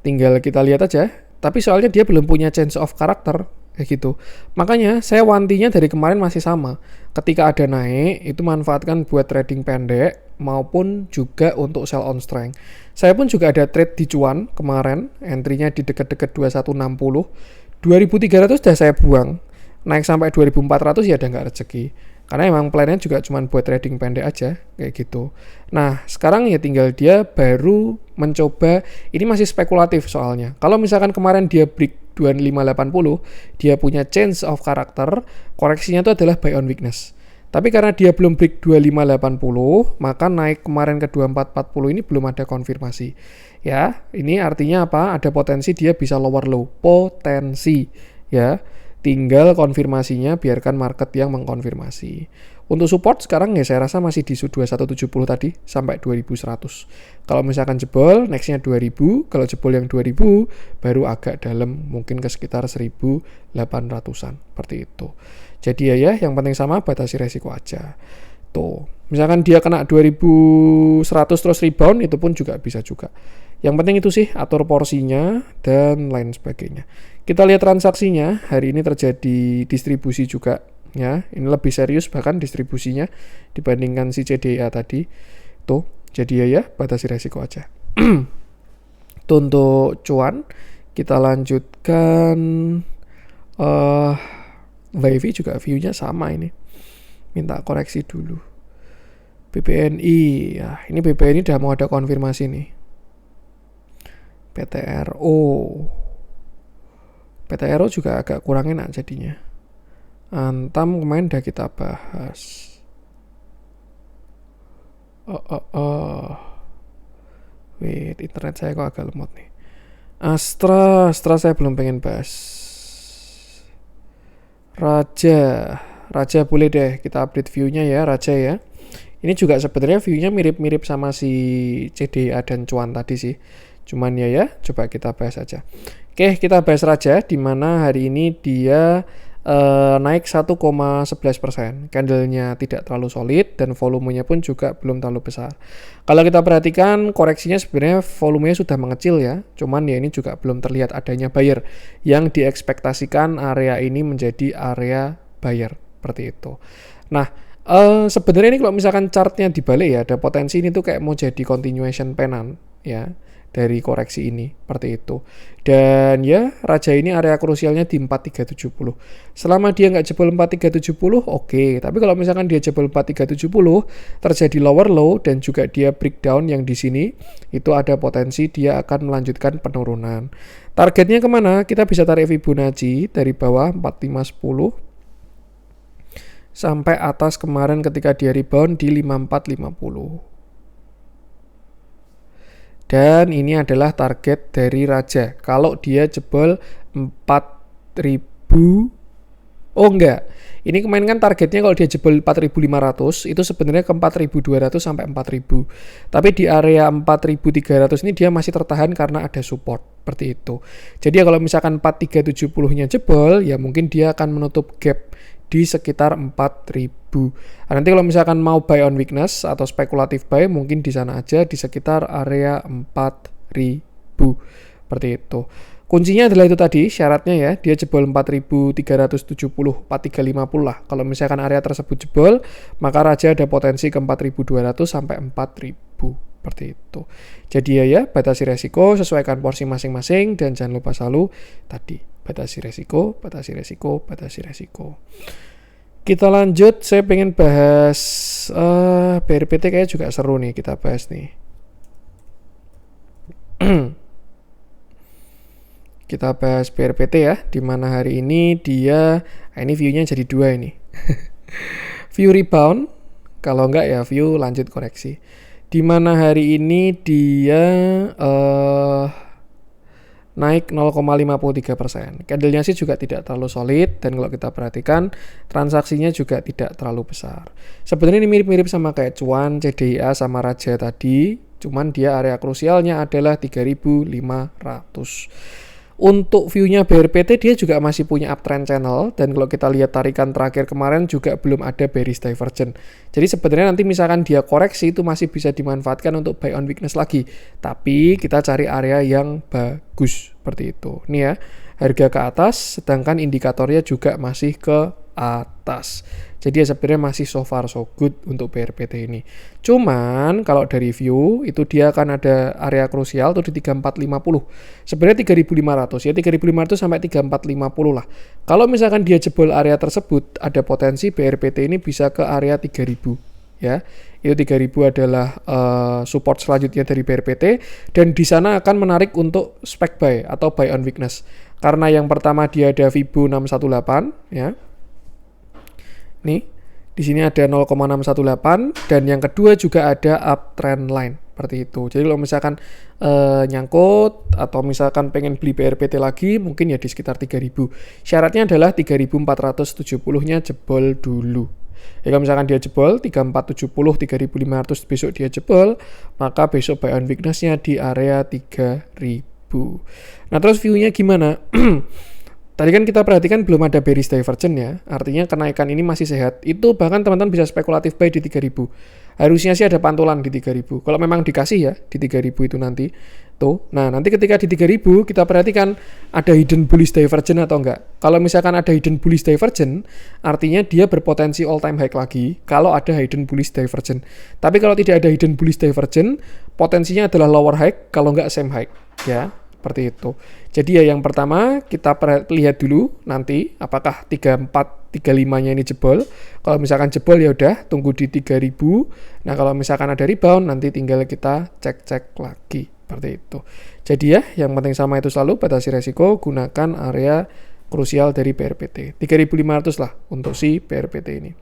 tinggal kita lihat aja. Tapi soalnya dia belum punya change of character kayak gitu. Makanya saya wantinya dari kemarin masih sama. Ketika ada naik, itu manfaatkan buat trading pendek maupun juga untuk sell on strength. Saya pun juga ada trade di cuan kemarin, entry-nya di dekat-dekat 2160. 2300 sudah saya buang. Naik sampai 2400 ya udah nggak rezeki. Karena emang plannya juga cuma buat trading pendek aja, kayak gitu. Nah, sekarang ya tinggal dia baru mencoba, ini masih spekulatif soalnya. Kalau misalkan kemarin dia break 2580, dia punya change of character, koreksinya itu adalah buy on weakness. Tapi karena dia belum break 2580, maka naik kemarin ke 2440 ini belum ada konfirmasi. Ya, ini artinya apa? Ada potensi dia bisa lower low, potensi, ya. Tinggal konfirmasinya biarkan market yang mengkonfirmasi. Untuk support sekarang ya saya rasa masih di 2170 tadi sampai 2100. Kalau misalkan jebol nextnya 2000, kalau jebol yang 2000 baru agak dalam mungkin ke sekitar 1800-an seperti itu. Jadi ya yang penting sama batasi resiko aja. Tuh, misalkan dia kena 2100 terus rebound itu pun juga bisa juga. Yang penting itu sih atur porsinya dan lain sebagainya. Kita lihat transaksinya, hari ini terjadi distribusi juga ya. Ini lebih serius bahkan distribusinya dibandingkan si CDA tadi. Tuh, jadi ya batasi resiko aja. Tuh untuk cuan, kita lanjutkan YV juga view-nya sama ini. Minta koreksi dulu. BPNI, ya ini BPNI udah mau ada konfirmasi nih. PTRO juga agak kurang enak jadinya. Antam kemarin udah kita bahas. Wait, internet saya kok agak lemot nih. Astra saya belum pengen bahas. Raja boleh deh kita update view-nya ya, Raja ya. Ini juga sebenarnya view-nya mirip-mirip sama si CDA dan cuan tadi sih. Cuman ya, coba kita bahas aja. Oke, kita bahas Raja, di mana hari ini dia naik 1,11%. Candle-nya tidak terlalu solid dan volumenya pun juga belum terlalu besar. Kalau kita perhatikan koreksinya sebenarnya volumenya sudah mengecil ya. Cuman ya ini juga belum terlihat adanya buyer yang diekspektasikan area ini menjadi area buyer seperti itu. Nah, sebenarnya ini kalau misalkan chartnya dibalik ya, ada potensi ini tuh kayak mau jadi continuation penan ya dari koreksi ini seperti itu. Dan ya Raja ini area krusialnya di 4370. Selama dia nggak jebol 4370 oke. Tapi kalau misalkan dia jebol 4370 terjadi lower low dan juga dia breakdown yang di sini, itu ada potensi dia akan melanjutkan penurunan. Targetnya kemana? Kita bisa tarik Fibonacci dari bawah 4510 sampai atas kemarin ketika dia rebound di 5450. Dan ini adalah target dari Raja. Kalau dia jebol 4000, oh enggak. Ini kemarin kan targetnya kalau dia jebol 4500 itu sebenarnya ke 4200 sampai 4000. Tapi di area 4300 ini dia masih tertahan karena ada support seperti itu. Jadi kalau misalkan 4370-nya jebol, ya mungkin dia akan menutup gap di sekitar 4000. Nah, nanti kalau misalkan mau buy on weakness atau spekulatif buy mungkin di sana aja di sekitar area 4000 seperti itu. Kuncinya adalah itu tadi syaratnya ya, dia jebol 4370, 4350 lah. Kalau misalkan area tersebut jebol, maka Raja ada potensi ke 4200 sampai 4000 seperti itu. Jadi ya batasi resiko, sesuaikan porsi masing-masing dan jangan lupa selalu tadi batasi resiko. Kita lanjut, saya pengen bahas BRPT kayak juga seru nih kita bahas nih. Kita bahas BRPT ya, di mana hari ini dia, ini view-nya jadi dua ini. View rebound, kalau enggak ya view lanjut koreksi. Di mana hari ini dia naik 0,53%. Candle-nya sih juga tidak terlalu solid dan kalau kita perhatikan transaksinya juga tidak terlalu besar. Sebenarnya ini mirip-mirip sama kayak cuan, CDIA sama Raja tadi, cuman dia area krusialnya adalah 3500. Untuk view-nya BRPT dia juga masih punya uptrend channel, dan kalau kita lihat tarikan terakhir kemarin juga belum ada bearish divergence. Jadi sebenarnya nanti misalkan dia koreksi itu masih bisa dimanfaatkan untuk buy on weakness lagi. Tapi kita cari area yang bagus seperti itu. Nih ya, harga ke atas sedangkan indikatornya juga masih ke atas. Jadi ya sebenarnya masih so far so good untuk BRPT ini. Cuman kalau dari view itu dia akan ada area krusial tuh di 3450. Sebenarnya 3500 ya, 3500 sampai 3450 lah. Kalau misalkan dia jebol area tersebut, ada potensi BRPT ini bisa ke area 3000 ya. Itu 3000 adalah support selanjutnya dari BRPT, dan di sana akan menarik untuk spec buy atau buy on weakness. Karena yang pertama dia ada Fibo 618 ya. Nih, di sini ada 0,618, dan yang kedua juga ada uptrend line seperti itu. Jadi kalau misalkan nyangkut atau misalkan pengen beli BRPT lagi, mungkin ya di sekitar 3000. Syaratnya adalah 3470-nya jebol dulu. Ya, kalau misalkan dia jebol 3470, 3500 besok dia jebol, maka besok buy on weakness-nya di area 3000. Nah, terus view-nya gimana? Tadi kan kita perhatikan belum ada bearish divergence ya, artinya kenaikan ini masih sehat. Itu bahkan teman-teman bisa spekulatif buy di 3000. Harusnya sih ada pantulan di 3000. Kalau memang dikasih ya di 3000 itu nanti. Tuh. Nah, nanti ketika di 3000 kita perhatikan ada hidden bullish divergence atau enggak. Kalau misalkan ada hidden bullish divergence, artinya dia berpotensi all time high lagi kalau ada hidden bullish divergence. Tapi kalau tidak ada hidden bullish divergence, potensinya adalah lower high kalau enggak same high ya. Seperti itu. Jadi ya yang pertama kita lihat dulu nanti apakah 3435-nya ini jebol. Kalau misalkan jebol ya udah tunggu di 3000. Nah, kalau misalkan ada rebound nanti tinggal kita cek-cek lagi seperti itu. Jadi ya yang penting sama itu selalu batasi resiko, gunakan area krusial dari BRPT. 3500 lah untuk si BRPT ini.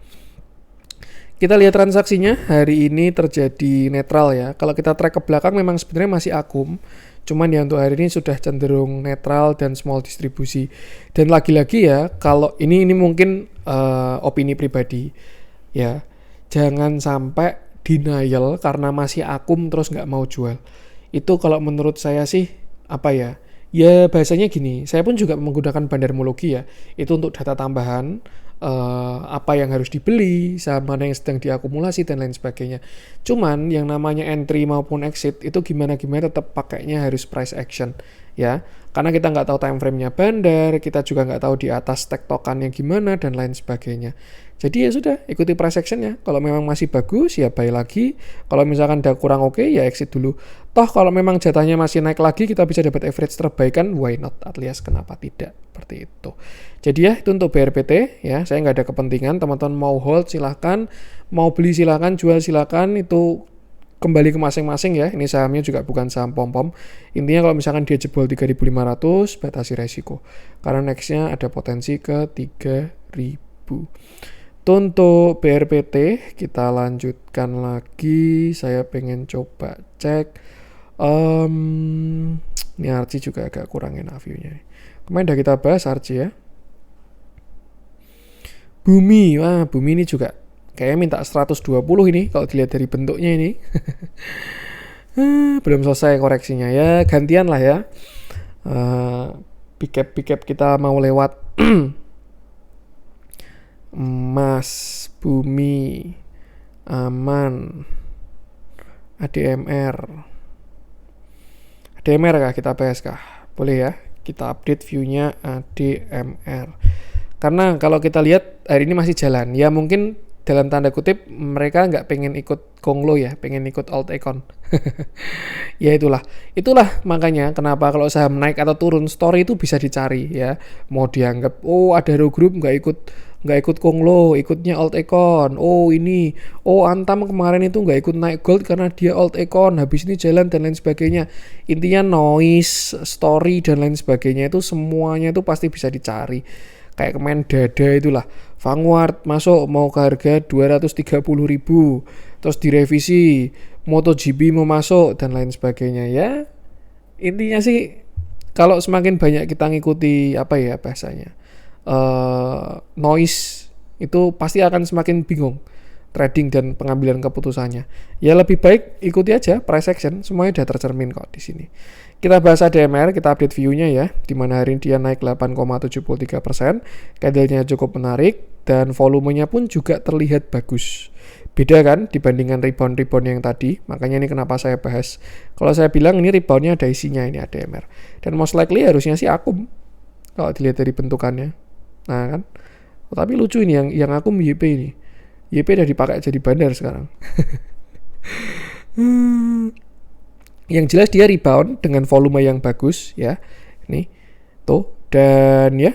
Kita lihat transaksinya hari ini terjadi netral ya. Kalau kita track ke belakang memang sebenarnya masih akum. Cuman ya untuk hari ini sudah cenderung netral dan small distribusi. Dan lagi-lagi ya, kalau ini mungkin opini pribadi ya, jangan sampai denial karena masih akum terus nggak mau jual. Itu kalau menurut saya sih apa ya? Ya bahasanya gini, saya pun juga menggunakan bandarmologi ya. Itu untuk data tambahan. Apa yang harus dibeli, saham mana yang sedang diakumulasi dan lain sebagainya. Cuman yang namanya entry maupun exit itu gimana tetap pakainya harus price action ya, karena kita nggak tahu time frame-nya bandar, kita juga nggak tahu di atas tektokannya gimana dan lain sebagainya. Jadi ya sudah ikuti price action-nya. Kalau memang masih bagus ya buy lagi, kalau misalkan udah kurang oke ya exit dulu. Toh kalau memang jatahnya masih naik lagi kita bisa dapat average terbaik kan, why not, alias kenapa tidak, seperti itu. Jadi ya itu untuk BRPT ya, saya nggak ada kepentingan, teman-teman mau hold silahkan, mau beli silahkan, jual silahkan, itu kembali ke masing-masing ya. Ini sahamnya juga bukan saham pom-pom. Intinya kalau misalkan dia jebol 3500, batasi resiko karena nextnya ada potensi ke 3000. Untuk BRPT kita lanjutkan lagi. Saya pengen coba cek ini Archie juga agak kurang enak view-nya. Kemarin udah kita bahas Archie ya. Bumi, wah Bumi ini juga kayaknya minta 120 ini kalau dilihat dari bentuknya ini. Belum selesai koreksinya ya, gantian lah ya. Big cap kita mau lewat. Emas, Bumi, Aman, ADMR kah kita bahas kah? Boleh ya, kita update view-nya ADMR. Karena kalau kita lihat hari ini masih jalan, ya mungkin dalam tanda kutip mereka nggak pengen ikut Konglo ya, pengen ikut alt econ. Ya itulah makanya kenapa kalau saham naik atau turun story itu bisa dicari ya. Mau dianggap ada Row Group nggak ikut Konglo, ikutnya alt econ. Antam kemarin itu nggak ikut naik gold karena dia alt econ, habis ini jalan dan lain sebagainya. Intinya noise, story dan lain sebagainya itu semuanya itu pasti bisa dicari. Kayak kemarin dada itulah, Vanguard masuk mau ke harga 230.000, terus direvisi, MotoGP mau masuk dan lain sebagainya ya. Intinya sih kalau semakin banyak kita ngikuti bahasanya noise itu pasti akan semakin bingung trading dan pengambilan keputusannya. Ya lebih baik ikuti aja price action, semuanya udah tercermin kok di sini. Kita bahas ADMR, kita update view-nya ya, di mana hari ini dia naik 8,73%, candle-nya cukup menarik, dan volumenya pun juga terlihat bagus. Beda kan dibandingkan rebound-rebound yang tadi, makanya ini kenapa saya bahas. Kalau saya bilang ini rebound-nya ada isinya, ini ADMR. Dan most likely harusnya sih akum, kalau dilihat dari bentukannya. Nah kan, tapi lucu ini yang akum YP ini. YP udah dipakai jadi bandar sekarang. Yang jelas dia rebound dengan volume yang bagus ya. Nih. Tuh, dan ya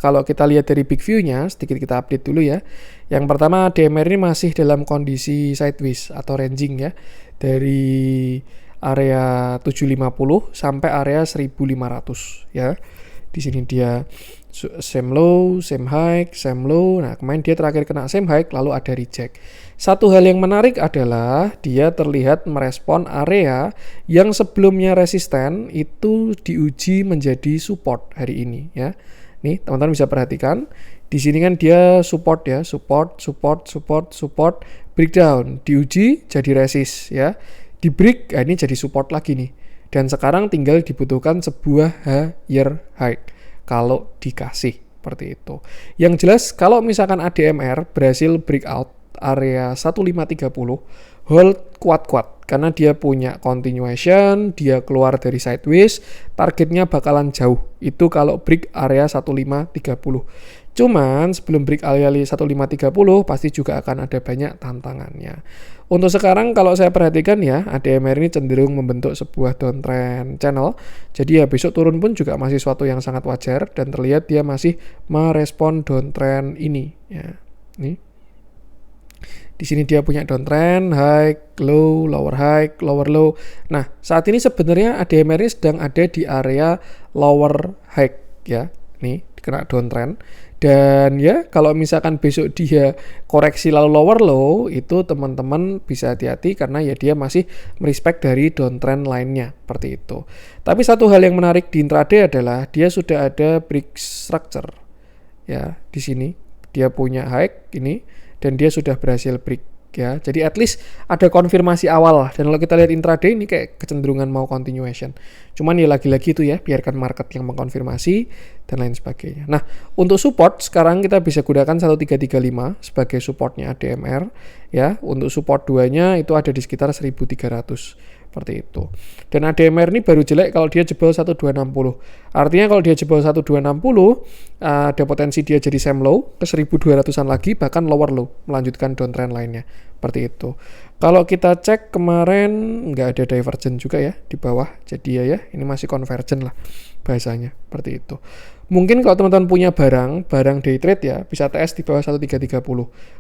kalau kita lihat dari big view-nya, sedikit kita update dulu ya. Yang pertama, DMR ini masih dalam kondisi sideways atau ranging ya. Dari area 750 sampai area 1500 ya. Di sini dia same low, same high, same low. Nah, kemarin dia terakhir kena same high lalu ada reject. Satu hal yang menarik adalah dia terlihat merespon area yang sebelumnya resisten itu diuji menjadi support hari ini ya. Nih, teman-teman bisa perhatikan. Di sini kan dia support ya, support, breakdown, diuji jadi resist ya. Di break, ini jadi support lagi nih. Dan sekarang tinggal dibutuhkan sebuah higher high kalau dikasih seperti itu. Yang jelas kalau misalkan ADMR berhasil breakout area 1530, hold kuat-kuat karena dia punya continuation, dia keluar dari sideways, targetnya bakalan jauh. Itu kalau break area 1530. Cuman sebelum break area 1530 pasti juga akan ada banyak tantangannya. Untuk sekarang kalau saya perhatikan ya, ADMR ini cenderung membentuk sebuah downtrend channel. Jadi ya besok turun pun juga masih suatu yang sangat wajar dan terlihat dia masih merespon downtrend ini ya. Nih. Di sini dia punya downtrend, high, low, lower high, lower low. Nah, saat ini sebenarnya ADMR ini sedang ada di area lower high ya. Nih, kena downtrend. Dan ya, kalau misalkan besok dia koreksi lalu lower low, itu teman-teman bisa hati-hati karena ya dia masih merespect dari downtrend lainnya, seperti itu. Tapi satu hal yang menarik di intraday adalah dia sudah ada break structure. Ya, di sini dia punya high ini dan dia sudah berhasil break ya. Jadi at least ada konfirmasi awal. Dan kalau kita lihat intraday ini kayak kecenderungan mau continuation. Cuman ya lagi-lagi itu ya, biarkan market yang mengkonfirmasi dan lain sebagainya. Nah, untuk support sekarang kita bisa gunakan 1335 sebagai supportnya ADMR ya. Untuk support 2-nya itu ada di sekitar 1300. Seperti itu. Dan ADMR ini baru jelek kalau dia jebol 1260. Artinya kalau dia jebol 1260, ada potensi dia jadi same low ke 1200-an lagi, bahkan lower low, melanjutkan downtrend lainnya. Seperti itu. Kalau kita cek kemarin nggak ada divergent juga ya di bawah. Jadi ya ini masih convergent lah bahasanya. Seperti itu. Mungkin kalau teman-teman punya barang day trade ya, bisa TS di bawah 1330.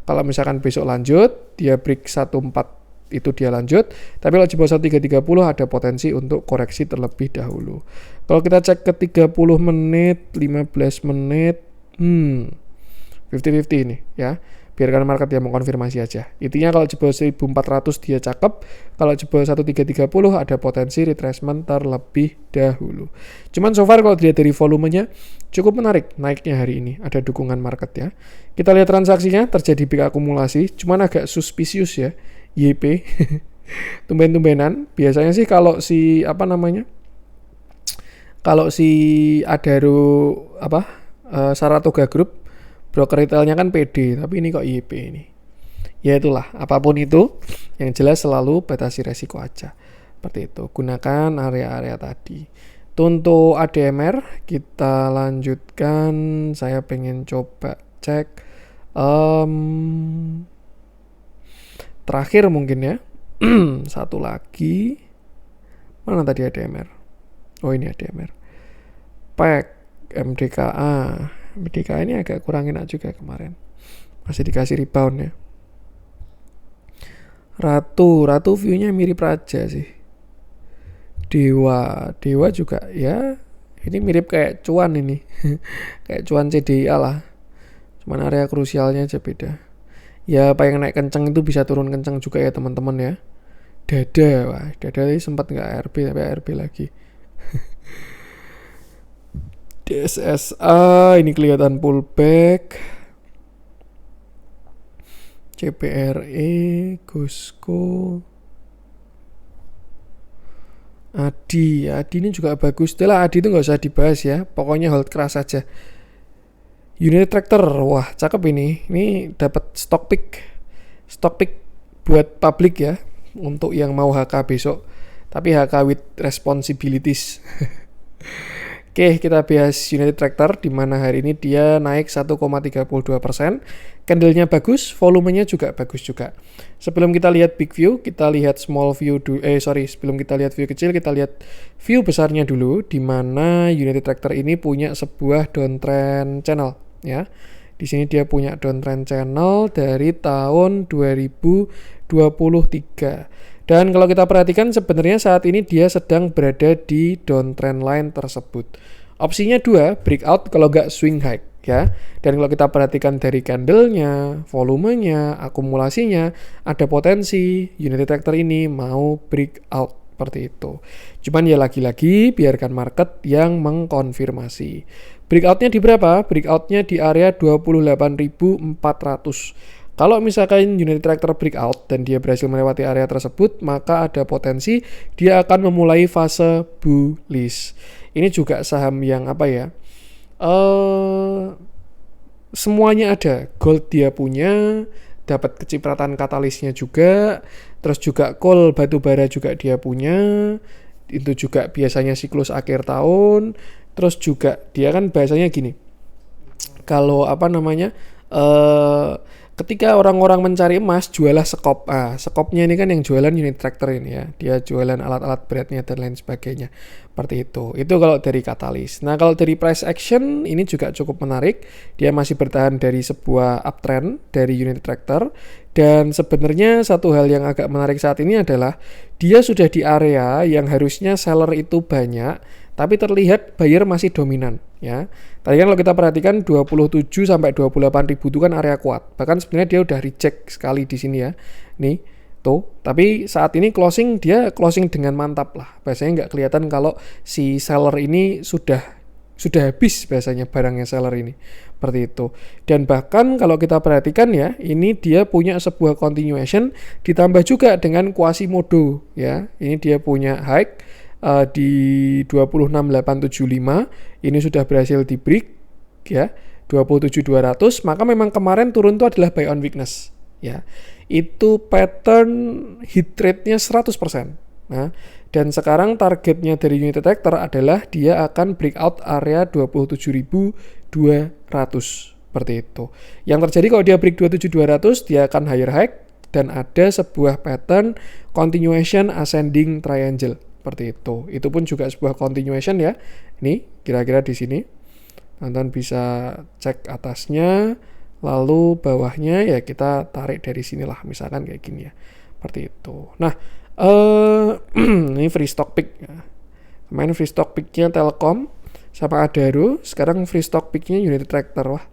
Kalau misalkan besok lanjut, dia break 14 itu dia lanjut, tapi kalau di bawah 1330 ada potensi untuk koreksi terlebih dahulu. Kalau kita cek ke 30 menit, 15 menit, 50-50 ini ya. Biarkan market yang mengkonfirmasi aja. Intinya kalau jebol 1400 dia cakep, kalau jebol 1330 ada potensi retracement terlebih dahulu. Cuman so far kalau dilihat dari volumenya cukup menarik naiknya hari ini, ada dukungan market ya. Kita lihat transaksinya terjadi big akumulasi, cuman agak suspicious ya. YP tumben-tumbenan. Biasanya sih kalau si Adaro Saratoga Group broker retailnya kan PD, tapi ini kok YP ini. Ya itulah, apapun itu yang jelas selalu batasi resiko aja. Seperti itu. Gunakan area-area tadi. Untuk ADMR kita lanjutkan. Saya pengen coba cek terakhir mungkin ya. Satu lagi. Mana tadi ADMR? Oh ini ADMR. PEC, MDKA. MDKA ini agak kurang enak juga kemarin. Masih dikasih rebound ya. Ratu view-nya mirip Raja sih. Dewa juga ya. Ini mirip kayak cuan ini. Kayak cuan CDIA lah. Cuman area krusialnya aja beda. Ya apa yang naik kenceng itu bisa turun kenceng juga ya teman-teman ya. Dada tadi sempat nggak ARB tapi ARB lagi. DSSA ini kelihatan pullback. CPRE, Gusco, Adi ini juga bagus. Setelah Adi itu nggak usah dibahas ya, pokoknya hold keras aja. United Tractor, wah cakep ini. Ini dapat stock pick buat publik ya, untuk yang mau HK besok. Tapi HK with responsibilities. Oke, kita bahas United Tractor di mana hari ini dia naik 1,32%. Candlenya bagus, volumenya juga bagus juga. Sebelum kita lihat big view, kita lihat small view sebelum kita lihat view kecil, kita lihat view besarnya dulu di mana United Tractor ini punya sebuah downtrend channel ya. Di sini dia punya downtrend channel dari tahun 2023. Dan kalau kita perhatikan sebenarnya saat ini dia sedang berada di downtrend line tersebut. Opsinya 2, breakout kalau nggak swing high ya. Dan kalau kita perhatikan dari candlenya, volumenya, akumulasinya, ada potensi United Tractor ini mau breakout seperti itu. Cuman ya lagi-lagi biarkan market yang mengkonfirmasi. Breakoutnya di berapa? Breakoutnya di area 28.400. Kalau misalkan United Tractor breakout dan dia berhasil melewati area tersebut, maka ada potensi dia akan memulai fase bullish. Ini juga saham yang apa ya? Semuanya ada. Gold dia punya, dapat kecipratan katalisnya juga, terus juga coal batubara juga dia punya. Itu juga biasanya siklus akhir tahun. Terus juga dia kan bahasanya gini. Kalau ketika orang-orang mencari emas, jualah sekop. Sekopnya ini kan yang jualan United Tractor ini ya. Dia jualan alat-alat beratnya dan lain sebagainya. Seperti itu. Itu kalau dari katalis. Nah, kalau dari price action ini juga cukup menarik. Dia masih bertahan dari sebuah uptrend dari United Tractor. Dan sebenarnya satu hal yang agak menarik saat ini adalah dia sudah di area yang harusnya seller itu banyak, tapi terlihat buyer masih dominan ya. Tadi kan kalau kita perhatikan 27 sampai 28 ribu itu kan area kuat. Bahkan sebenarnya dia udah reject sekali di sini ya. Nih, tuh. Tapi saat ini dia closing dengan mantap lah. Biasanya nggak kelihatan kalau si seller ini sudah habis biasanya barangnya seller ini. Seperti itu. Dan bahkan kalau kita perhatikan ya, ini dia punya sebuah continuation ditambah juga dengan Quasimodo ya. Ini dia punya high di 26.875 ini sudah berhasil di break ya 27.200, maka memang kemarin turun itu adalah buy on weakness ya. Itu pattern hit rate-nya 100%. Nah, dan sekarang targetnya dari United Tractor adalah dia akan breakout area 27.200 seperti itu. Yang terjadi kalau dia break 27.200 dia akan higher high dan ada sebuah pattern continuation ascending triangle. Seperti itu. Itu pun juga sebuah continuation ya. Ini kira-kira di sini. Teman-teman bisa cek atasnya, lalu bawahnya ya kita tarik dari sinilah, misalkan kayak gini ya. Seperti itu. Nah, ini free stock pick. Kemarin free stock picknya Telkom sama Adaro, sekarang free stock picknya United Tractor. Wah,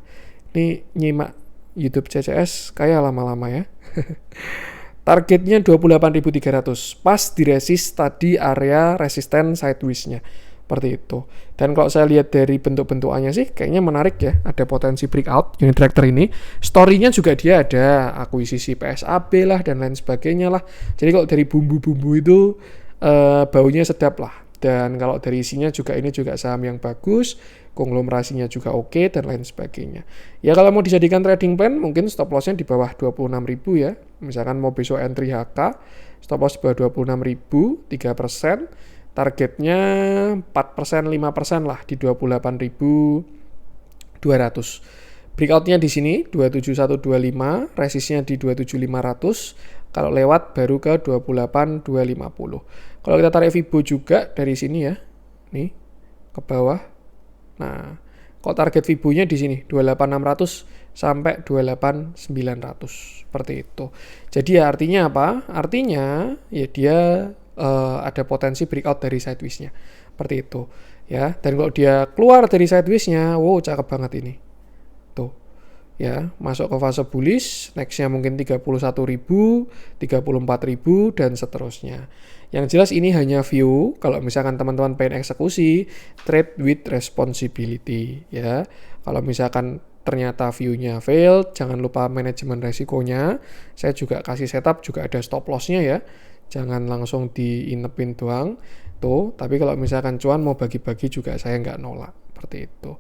ini nyimak YouTube CCS kayak lama-lama ya. Targetnya 28.300, pas di resist tadi area resisten sideways-nya. Seperti itu. Dan kalau saya lihat dari bentuk-bentukannya sih kayaknya menarik ya. Ada potensi breakout United Tractor ini. Story-nya juga dia ada akuisisi PSAB lah dan lain sebagainya lah. Jadi kalau dari bumbu-bumbu itu baunya sedap lah. Dan kalau dari isinya juga ini juga saham yang bagus, konglomerasinya juga oke dan lain sebagainya. Ya kalau mau dijadikan trading plan mungkin stop loss-nya di bawah 26.000 ya. Misalkan mau besok entry HK, stop loss di bawah 26.000, 3%. Targetnya 4%, 5% lah di 28.200. Breakout-nya di sini 27125, resistnya di 27500. Kalau lewat baru ke 28250. Kalau kita tarik Fibo juga dari sini ya. Nih, ke bawah. Nah, kalau target Fibo-nya di sini 28600 sampai 28900. Seperti itu. Jadi ya artinya apa? Artinya ya dia ada potensi breakout dari sideways-nya. Seperti itu. Ya, dan kalau dia keluar dari sideways-nya, wow, cakep banget ini. Tuh. Ya, masuk ke fase bullish, next-nya mungkin 31.000, 34.000 dan seterusnya. Yang jelas ini hanya view. Kalau misalkan teman-teman pengen eksekusi, trade with responsibility ya. Kalau misalkan ternyata view-nya failed, jangan lupa manajemen resikonya. Saya juga kasih setup, juga ada stop loss-nya ya. Jangan langsung diinepin doang. tuh. Tapi kalau misalkan cuan mau bagi-bagi juga saya nggak nolak seperti itu.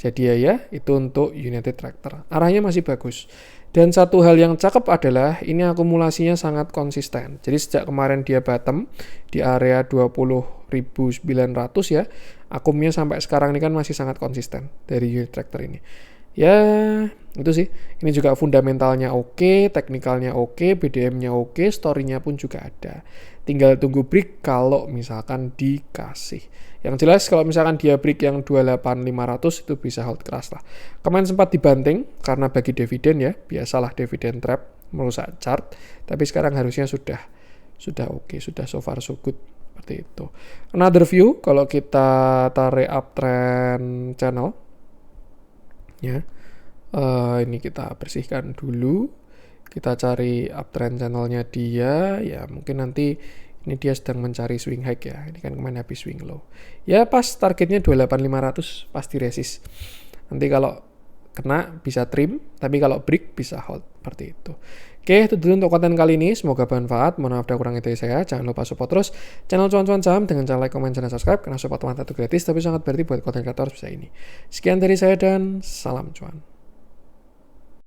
Jadi ya itu untuk United Tractor, arahnya masih bagus. Dan satu hal yang cakep adalah ini akumulasinya sangat konsisten. Jadi sejak kemarin dia bottom di area 20.900 ya, akumnya sampai sekarang ini kan masih sangat konsisten dari United Tractor ini. Ya itu sih, ini juga fundamentalnya oke, teknikalnya oke, BDM-nya oke, story-nya pun juga ada. Tinggal tunggu break kalau misalkan dikasih. Yang jelas kalau misalkan dia break yang 28.500 itu bisa hold keras lah. Kemarin sempat dibanting karena bagi dividen ya, biasalah dividen trap merusak chart, tapi sekarang harusnya sudah oke, sudah so far so good seperti itu. Another view kalau kita tarik uptrend channel ya. Ini kita bersihkan dulu, kita cari uptrend channelnya dia ya, mungkin nanti ini dia sedang mencari swing high ya, ini kan kemarin habis swing low ya, pas targetnya 28.500 pasti resist, nanti kalau kena bisa trim, tapi kalau break bisa hold seperti itu. Oke, itu dulu untuk konten kali ini, semoga bermanfaat. Mohon maaf ada kurang dari saya. Jangan lupa support terus channel cuan-cuan saham dengan cara like, comment, dan subscribe, karena support teman itu gratis tapi sangat berarti buat konten kreator bisa ini. Sekian dari saya dan salam cuan.